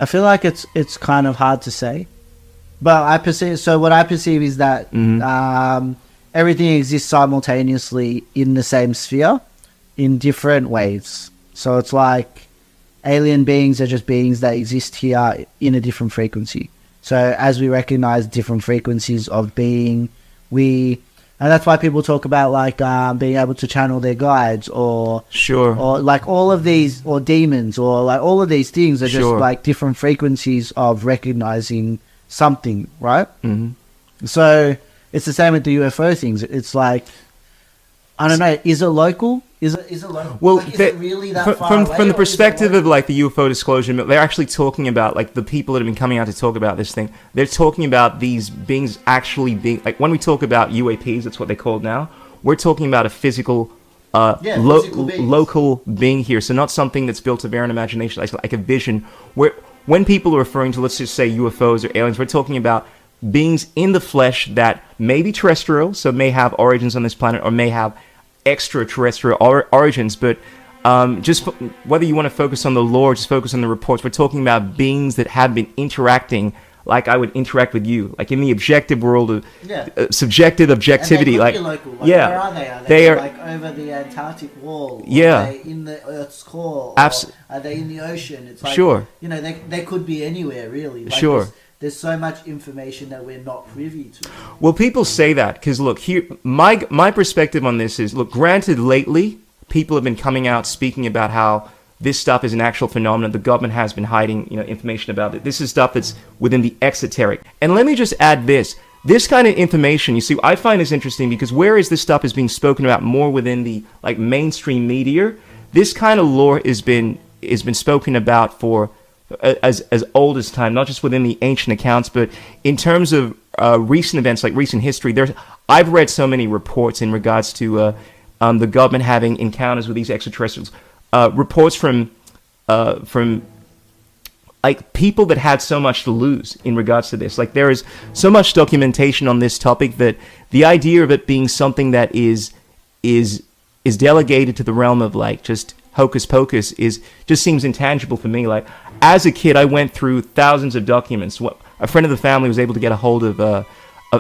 I feel like it's kind of hard to say, but what I perceive is that everything exists simultaneously in the same sphere in different waves. So it's like alien beings are just beings that exist here in a different frequency. So as we recognize different frequencies of being, and that's why people talk about like being able to channel their guides, or like all of these, or demons, or like all of these things are just like different frequencies of recognizing something, right? So it's the same with the UFO things. It's like, I don't know, is it local? Is it local? Well, like, is it really that far away, from the perspective of like the UFO disclosure, they're actually talking about like the people that have been coming out to talk about this thing. They're talking about these beings actually being like, when we talk about UAPs, that's what they're called now. We're talking about a physical, local being here. So not something that's built of our own imagination, like a vision. Where when people are referring to, let's just say UFOs or aliens, we're talking about beings in the flesh that may be terrestrial, so may have origins on this planet, or may have extraterrestrial origins, but whether you want to focus on the lore, just focus on the reports, we're talking about beings that have been interacting like I would interact with you, like in the objective world of subjective objectivity. And like, local. Like, where are they? Are they like over the Antarctic wall? Yeah. Are they in the Earth's core? Are they in the ocean? It's like, you know, they could be anywhere, really. Like, there's so much information that we're not privy to. Well, people say that because, look, here, my perspective on this is, look, granted, lately, people have been coming out speaking about how this stuff is an actual phenomenon. The government has been hiding, information about it. This is stuff that's within the exoteric. And let me just add this. This kind of information, you see, I find this interesting because whereas this stuff is being spoken about more within the, like, mainstream media, this kind of lore has been spoken about for as old as time, not just within the ancient accounts, but in terms of recent events, like recent history. I've read so many reports in regards to the government having encounters with these extraterrestrials. Reports from like people that had so much to lose in regards to this. Like, there is so much documentation on this topic that the idea of it being something that is delegated to the realm of like just hocus pocus just seems intangible for me. Like, as a kid, I went through thousands of documents. A friend of the family was able to get a hold of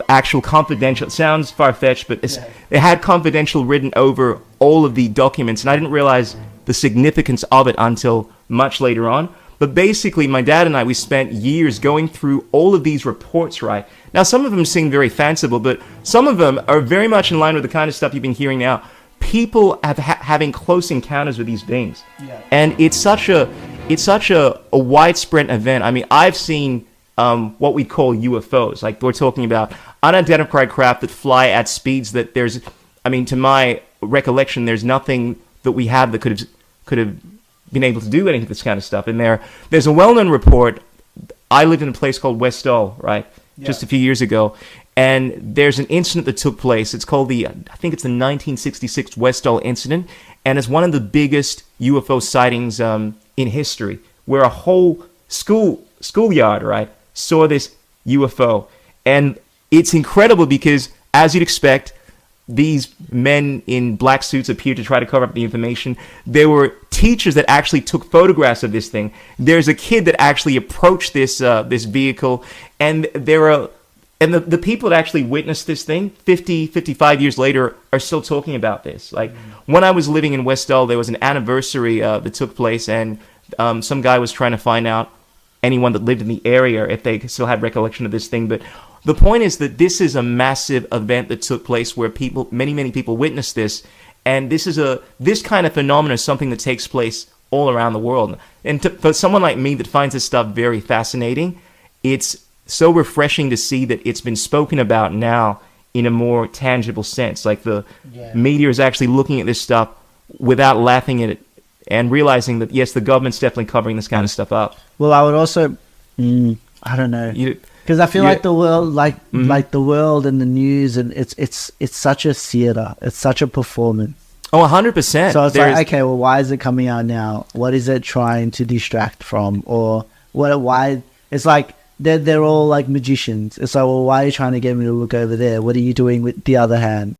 actual confidential. It sounds far-fetched, but they had confidential written over all of the documents, and I didn't realize the significance of it until much later on. But basically, my dad and I, we spent years going through all of these reports, right? Now, some of them seem very fanciful, but some of them are very much in line with the kind of stuff you've been hearing now. People having close encounters with these beings, and it's such a widespread event. I mean, I've seen what we call UFOs. Like, we're talking about unidentified craft that fly at speeds that to my recollection, there's nothing that we have that could have been able to do any of this kind of stuff. And there's a well-known report. I lived in a place called Westall, right, just a few years ago. And there's an incident that took place. It's called I think it's the 1966 Westall incident. And it's one of the biggest UFO sightings in history, where a whole schoolyard, right, saw this UFO. And it's incredible because, as you'd expect, these men in black suits appeared to try to cover up the information. There were teachers that actually took photographs of this thing. There's a kid that actually approached this vehicle, and the people that actually witnessed this thing 55 years later are still talking about this. Like, when I was living in Westall, there was an anniversary that took place, and some guy was trying to find out anyone that lived in the area if they still had recollection of this thing. But the point is that this is a massive event that took place where many people witnessed this, and this kind of phenomenon is something that takes place all around the world. And for someone like me that finds this stuff very fascinating, it's so refreshing to see that it's been spoken about now in a more tangible sense. Like, the media is actually looking at this stuff without laughing at it and realizing that, yes, the government's definitely covering this kind of stuff up. Well, I would also, I don't know, because I feel like the world, like the world and the news, and it's such a theater. It's such a performance. Oh, 100%. So it's okay, well, why is it coming out now? What is it trying to distract from? Or why? It's like, they're all like magicians. It's like, well, why are you trying to get me to look over there? What are you doing with the other hand?